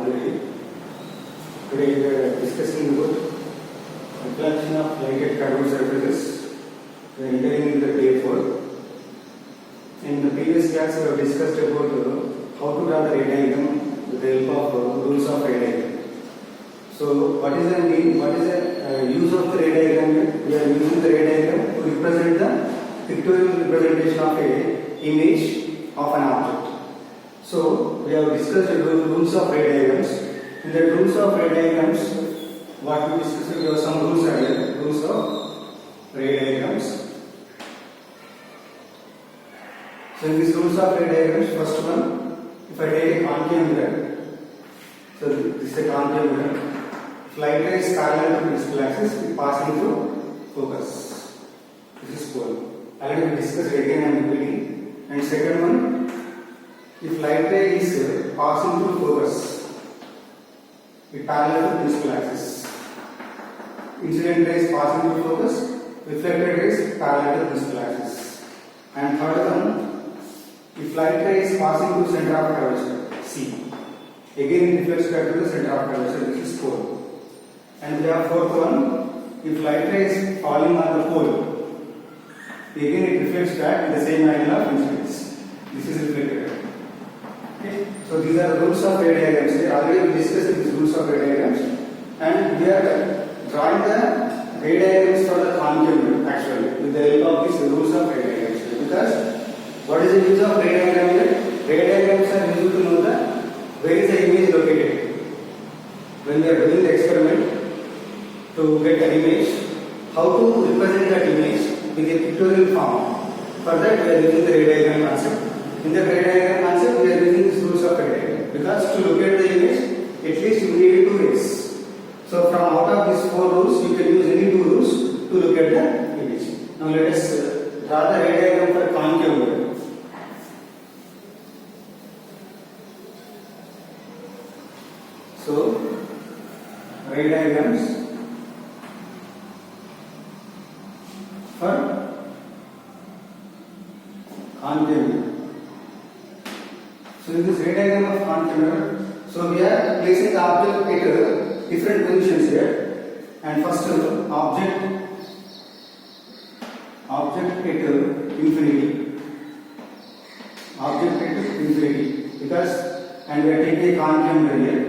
Madhuri. Today we are discussing about reflection of light at curved surfaces. We are entering into the day 4. In the previous class, we have discussed about how to draw the ray diagram with the help of rules of ray diagram. So, what is the use of the ray diagram? We are using the ray diagram to represent the pictorial representation of a image of an object. So, we have discussed the rules of ray diagrams. In the rules of ray diagrams, what we discussed, we have some rules are here. Rules of ray diagrams. So, in these rules of ray diagrams, first one, if I take a concave mirror, so this is a concave mirror. If light ray is parallel to principal axis, it passing through focus. This is pole. Already we discussed again and repeating. And second one, if light ray is passing through focus, it parallel to principal axis. Incident ray is passing through focus, reflected ray is parallel to principal axis. And third one, if light ray is passing through center of curvature, C, again it reflects back to the center of curvature, this is pole. And we have fourth one, if light ray is falling on the pole, again it reflects back with the same angle of incidence. This is reflected. Okay. So these are the rules of ray diagrams. Already we discussed these rules of ray diagrams, and we are drawing the ray diagrams for the concave mirror actually with the help of these rules of ray diagrams. Because what is the use of ray diagram here? Ray diagrams are used to know where is the image located. When we are doing the experiment to get an image, how to represent that image with a pictorial form. For that we are using the ray diagram concept. In the ray diagram concept we are using these rules of ray diagram. Because to locate the image, at least you need 2 ways. So from out of these 4 rules, you can use any 2 rules to locate the image. Now let us draw the ray diagram for concave mirror. So ray diagrams for concave mirror. So in this ray diagram of concave mirror, so we are placing the object at different positions here. And first object at infinity. Object at infinity. And we are taking a concave mirror here.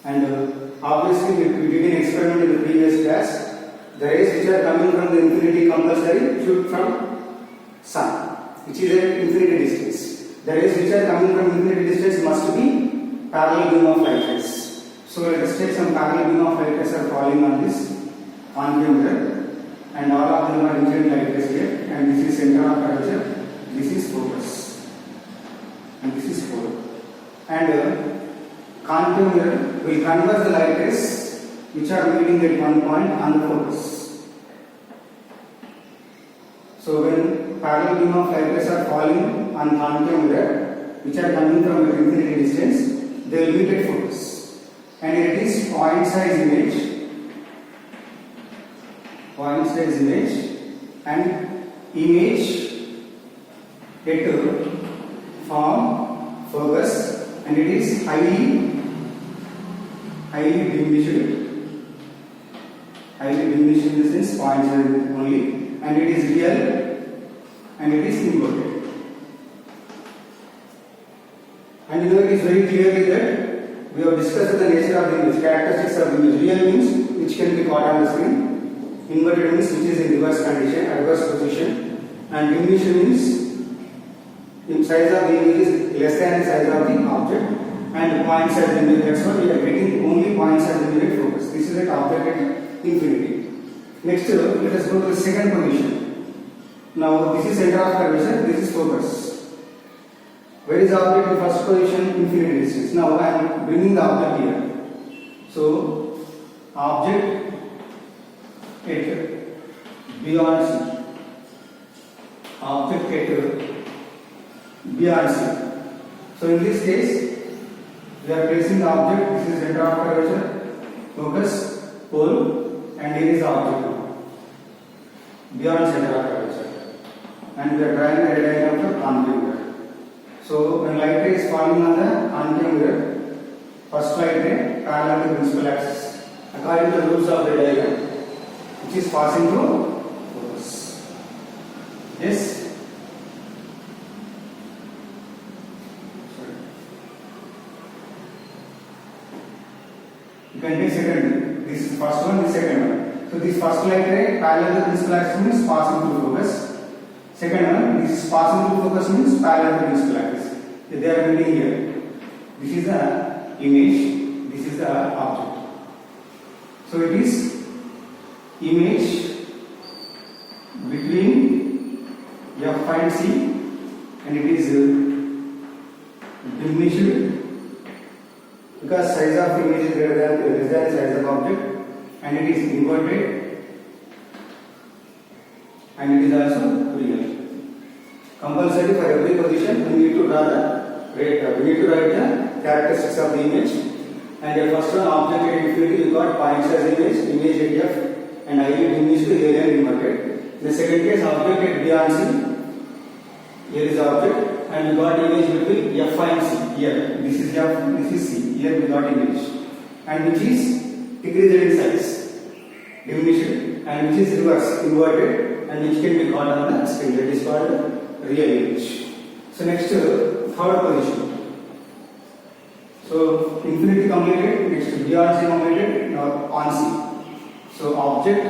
And obviously we did an experiment in the previous class. The rays which are coming from the infinity compulsory shoot from sun, which is at infinity distance. The rays which are coming from infinity distance must be parallel beam of light rays. So let us take some parallel beam of light rays are falling on this concave mirror, and all of them are incident light rays here. And this is center of curvature. This is focus, and this is pole. And concave mirror will converge the light rays which are meeting at one point on the focus. So when parallel beam of light rays are falling on concave mirror which are coming from an infinity distance, they will meet at focus. And it is point size image, and image at form focus, and it is highly diminished in the sense point size only, and it is real, and it is inverted. And you know it is very clearly that we have discussed the nature of the image, characteristics of the image. Real means which can be caught on the screen, inverted means which is in reverse condition, reverse position, and diminished means the size of the image is less than the size of the object, and point size image. That's why we are getting only point size image focus. This is an object at infinity. Next, let us go to the second position. Now this is center of curvature, this is focus. Where is the object in first position? Infinity distance. Now I am bringing the object here. So object at beyond C. Object at beyond C. So in this case, we are placing the object. This is center of curvature, focus, pole, and here is the object beyond center of curvature. And we are drawing the ray diagram for concave mirror. So when light ray is falling on the concave mirror, First light ray parallel to principal axis according to the rules of the diagram, which is passing through focus. Yes. You can take second. This is first one, this second one. So this first light ray parallel to principal axis means passing through focus. Second one, this is passing through focus means parallel to principal axis. They are meeting here. This is the image. This is the object. So it is image between F and C, and it is diminished because size of image is greater than size of object, and it is inverted, and it is also real. Compulsory for every position we need to draw the we need to write the characteristics of the image. And the first one, object at infinity, we got points as image at F, and I diminished the alien inverted. The second case, object at beyond C. Here is object, and we got image between F and C. Here, this is F, this is C. Here we got image, and which is decreased in size, diminished, and which is reverse, inverted, and which can be called on the screen. That is called real image. So next, third position. So infinity completed, next beyond C completed, now on C. So object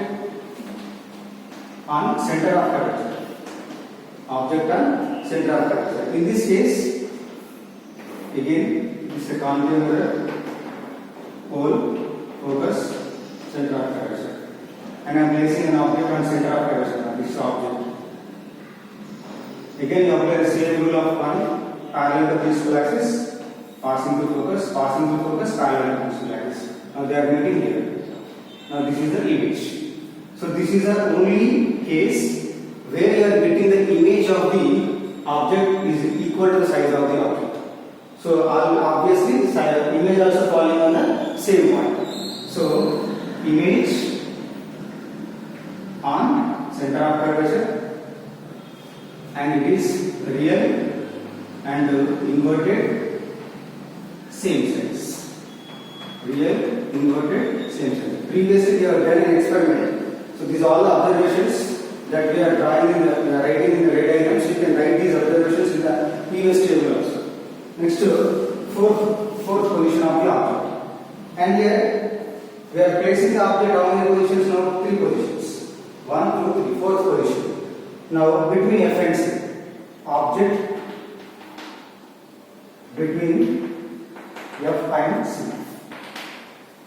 on center of curvature. Object on center of curvature. In this case, again, this is a concave mirror, pole, focus, center of curvature. And I am placing an object on center of curvature. This object. Again, you apply the same rule of one, parallel to principal axis, passing to focus, parallel to principal axis. Now they are meeting here. Now this is the image. So this is the only case where you are getting the image of the object is equal to the size of the object. So obviously image also falling on the same point. So image on center of curvature, and it is real and inverted, same size. Real, inverted, same size. Previously we have done an experiment. So these are all the observations that we are drawing in the writing in the ray diagrams. You can write these observations in the previous table also. Next, fourth position of the object. And here we are placing the object how many positions now? 3 positions. 1, 2, 3, fourth position. Now between F and C, object between F and C.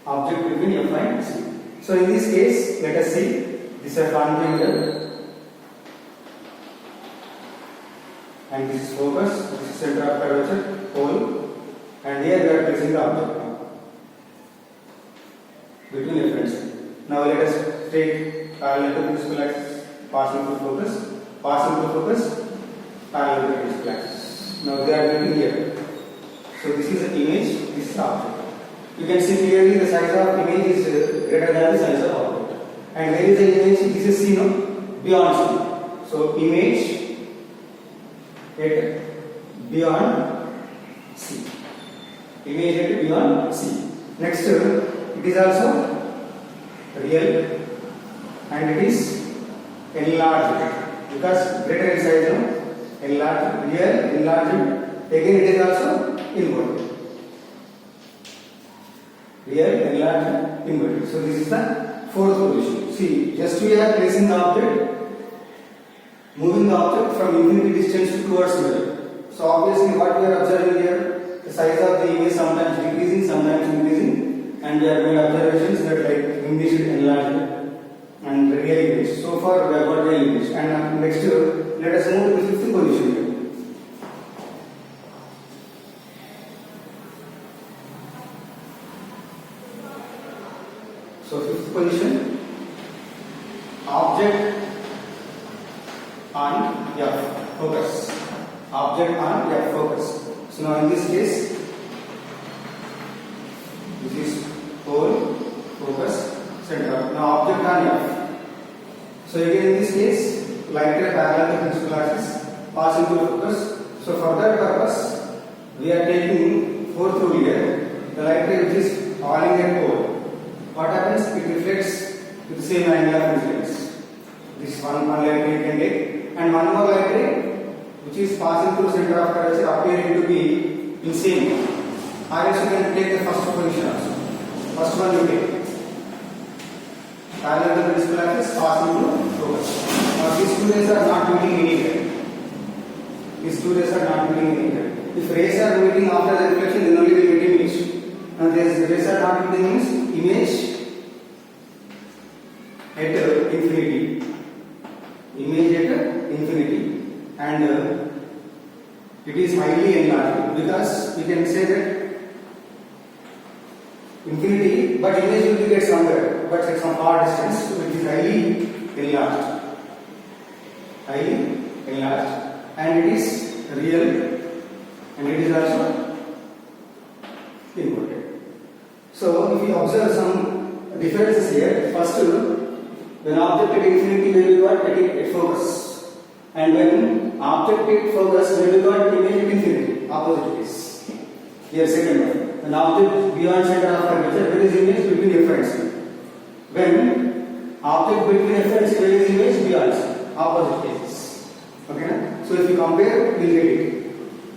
Object between F and C. So in this case, let us see, this is a concave mirror, and this is focus, this is center of curvature, pole, and here we are placing the object now between F and C. Now let us take parallel to principal axis, passing to focus, parallel to principal axis. Now they are meeting here. So this is the image, this is the object. You can see clearly the size of image is greater than the size of object. And where is the image? This is C, no? Beyond C. So image at beyond C. Image at beyond C. Next, it is also real and it is enlarged because greater in size, no? Enlarged, real, enlarged. Again, it is also inverted. Real, enlarged, inverted. So this is the fourth position. See, just we are placing the object, moving the object from infinity distance towards mirror. So obviously, what we are observing here, the size of the image sometimes decreasing, sometimes increasing, and we have made observations that like diminished, enlarged, and real image. So far, we have got real image. And next, let us move to the fifth position here. So fifth position, object on F, focus. Object on F, focus. So now in this case, this is pole, focus, center. Now object on F. So again in this case, light ray parallel to principal axis, passing to focus. So for that purpose, we are taking fourth rule here. the light ray which is falling at pole, what happens? It reflects with the same angle of incidence. This one light ray you can take, and one more light ray which is passing through center of curvature appearing to be in same. Or else you can take the first position also. First one you take. Parallel to the principal axis passing through focus. Now these two rays are not meeting anywhere. These two rays are not meeting anywhere. If rays are meeting after the reflection, then only we get image. Now these rays are not meeting means image at infinity. Image at infinity, and it is highly enlarged, because we can say that infinity, but image will be at somewhere, but at some far distance, so it is highly enlarged, and it is real, and it is also inverted. So if you observe some differences here, first, when object at infinity will be got at focus, and when object at focus will be got image at infinity, opposite case. Here second one. When object beyond center of curvature, there is image between f and c. When object between f and c, there is image beyond c, opposite cases. Okay? So if you compare, we will get it.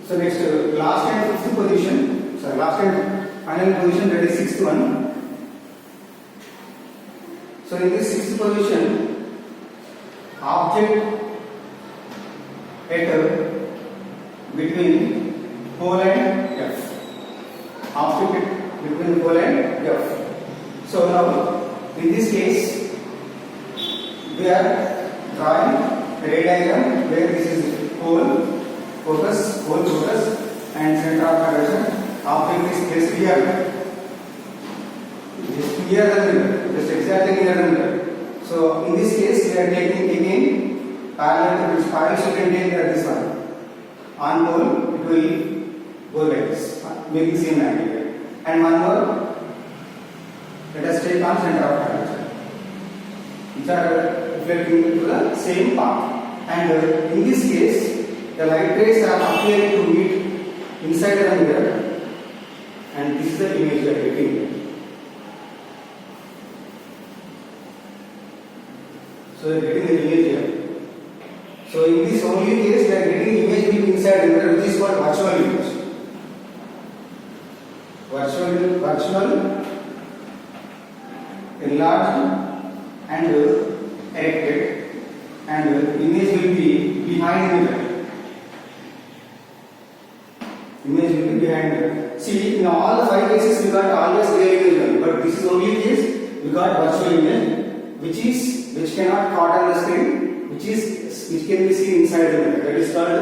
So next, last and fifth position, last and final position, that is sixth one. So in this sixth position, object at between pole and f. Object between pole and f. So now in this case, we are drawing a ray diagram where this is pole focus, and center of curvature. Object is placed here. Just here the mirror, just exactly near the mirror. So in this case, we are taking again parallel to this parallel, so you can take this one. On pole, it will go like this, making same angle. And one more, let us take on center of curvature, which are reflecting into the same path. And in this case, the light rays are appearing to meet inside the mirror, and this is the image we are getting. So we are getting the image here. So in this only case, we are getting image inside the mirror, which is called virtual image. Virtual, enlarged and erected, and image will be behind the mirror. Image will be behind the mirror. See, in all the 5 cases, we got always real image, but this is only case we got virtual image, which cannot caught on the screen, which can be seen inside the mirror. That is called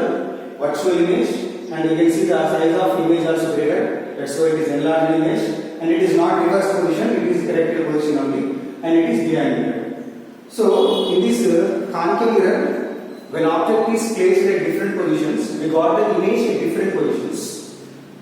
virtual image, and you can see the size of image also greater. That's why it is enlarged image, and it is not reverse position, it is erected position only, and it is behind mirror. So in this concave mirror, when object is placed at different positions, we got the image at different positions.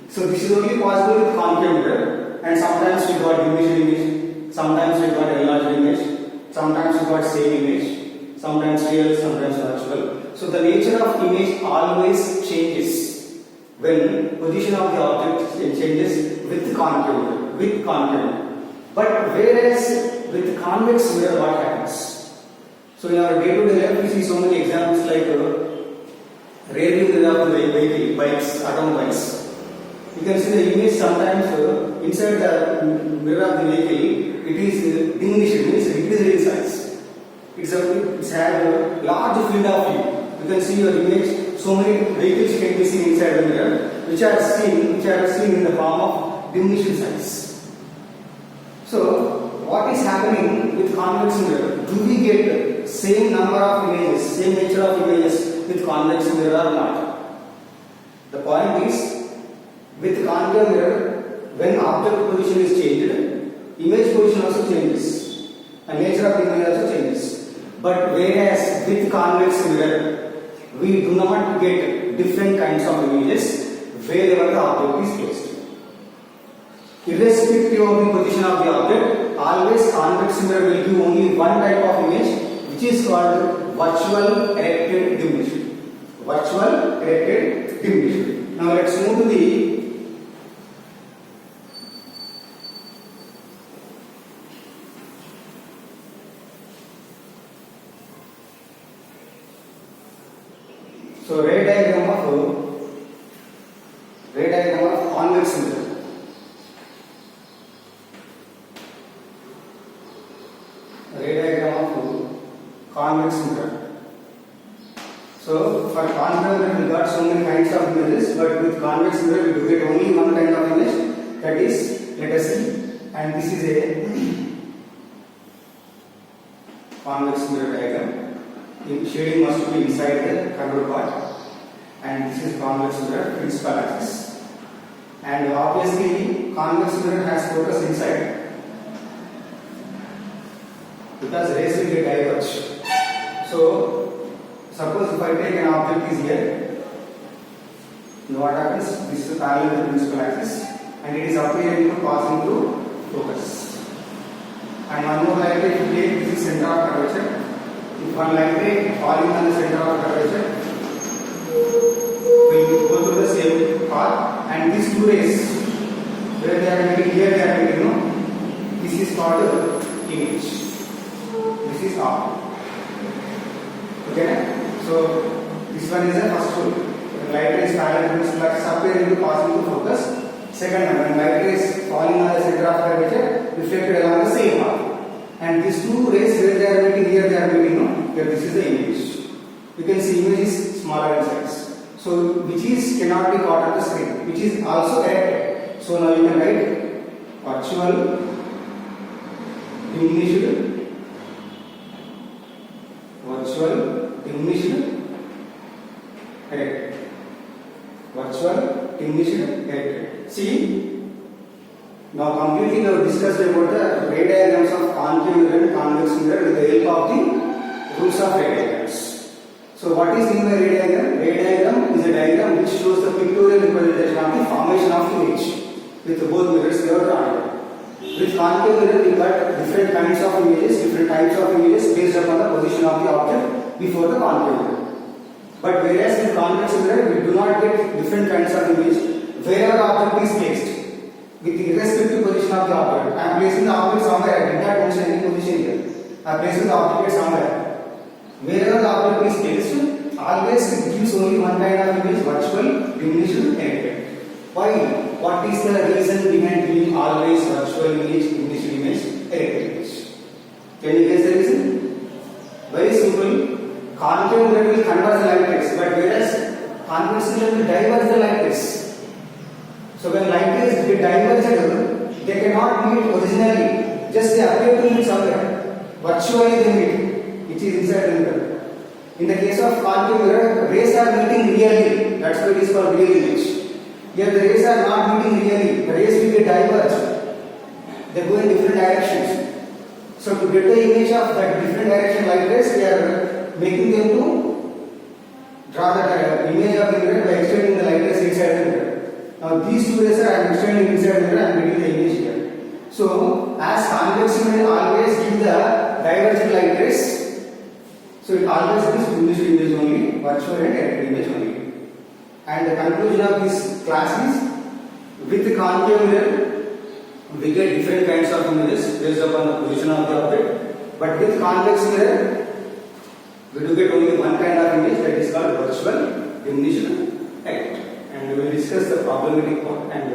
So this is only possible with concave mirror, and sometimes we got diminished image, sometimes we got enlarged image, sometimes we got same image, sometimes real, sometimes virtual. So the nature of image always changes when position of the object changes with concave mirror. But whereas with convex mirror, what happens? So in our day-to-day life, we see so many examples like rear view mirror of the vehicle, bikes, automobile. You can see the image sometimes inside the mirror of the vehicle, it is diminished, means decreased in size. It's had a large field of view. You can see your image, so many vehicles can be seen inside the mirror, which are seen in the form of diminished size. So what is happening with convex mirror? Do we get same number of images, same nature of images with convex mirror or not? The point is, with concave mirror, when object position is changed, image position also changes, and nature of the image also changes. But whereas with convex mirror, we do not get different kinds of images wherever the object is placed. Irrespective of the position of the object, always convex mirror will give only one type of image, which is called virtual erected diminution. Now let's move to the So ray diagram of convex mirror. Ray diagram of convex mirror. So for convex mirror we got so many kinds of images, but with convex mirror we do get only one kind of image, that is, let us see, and this is a convex mirror diagram. The shading must be inside the curved part, and this is convex mirror principal axis. And obviously convex mirror has focus inside, because rays will get diverged. So suppose if I take an object is here, then what happens? This is parallel to the principal axis, and it is appearing to passing through focus. And one more light ray, if you take this is center of curvature. If one light ray falling on the center of curvature will go through the same path, and these two rays, where they are meeting, here they are meeting, no? This is called image. This is R. Okay? So this one is the first rule. When light ray is parallel to principal axis, appearing to passing through focus. Second one, when light ray is falling on the center of curvature, reflected along the same path. And these two rays, where they are meeting, here they are meeting, no? Here this is the image. You can see image is smaller in size. So which is cannot be caught on the screen, which is also erected. So now you can write virtual diminished erected. Virtual diminished erected. See, now completely we have discussed about the ray diagrams of concave mirror and convex mirror with the help of the rules of ray diagrams. So what is meant by ray diagram? Ray diagram is a diagram which shows the pictorial representation of the formation of image with both mirrors they are drawn. With concave mirror we got different kinds of images, different types of images based upon the position of the object before the concave mirror. But whereas in convex mirror we do not get different kinds of image wherever the object is placed. With the irrespective position of the object, I am placing the object somewhere. I did not mention any position here. I am placing the object somewhere. Wherever the object is placed, always it gives only one kind of image, virtual diminished erected. Why? What is the reason behind giving always virtual image, diminished image, erected image? Can you guess the reason? Very simple. Concave mirror will converge the light rays, but whereas convex mirror will diverge the light rays. So when light rays get diverged, they cannot meet originally. Just they appear to meet somewhere. Virtually they meet, which is inside the mirror. In the case of concave mirror, rays are meeting really. That's why it is called real image. Here the rays are not meeting really. The rays will get diverged. They go in different directions. So to get the image of that different direction light rays, we are making them to draw the image of the mirror by extending the light rays inside the mirror. Now these two rays are extending inside the mirror and getting the image here. So as convex mirror always give the divergent light rays, so it always gives diminished image only, virtual and erected image only. And the conclusion of this class is, with the concave mirror we get different kinds of images based upon the position of the object, but with convex mirror we do get only one kind of image, that is called virtual diminished erected. And we will discuss the problematic part and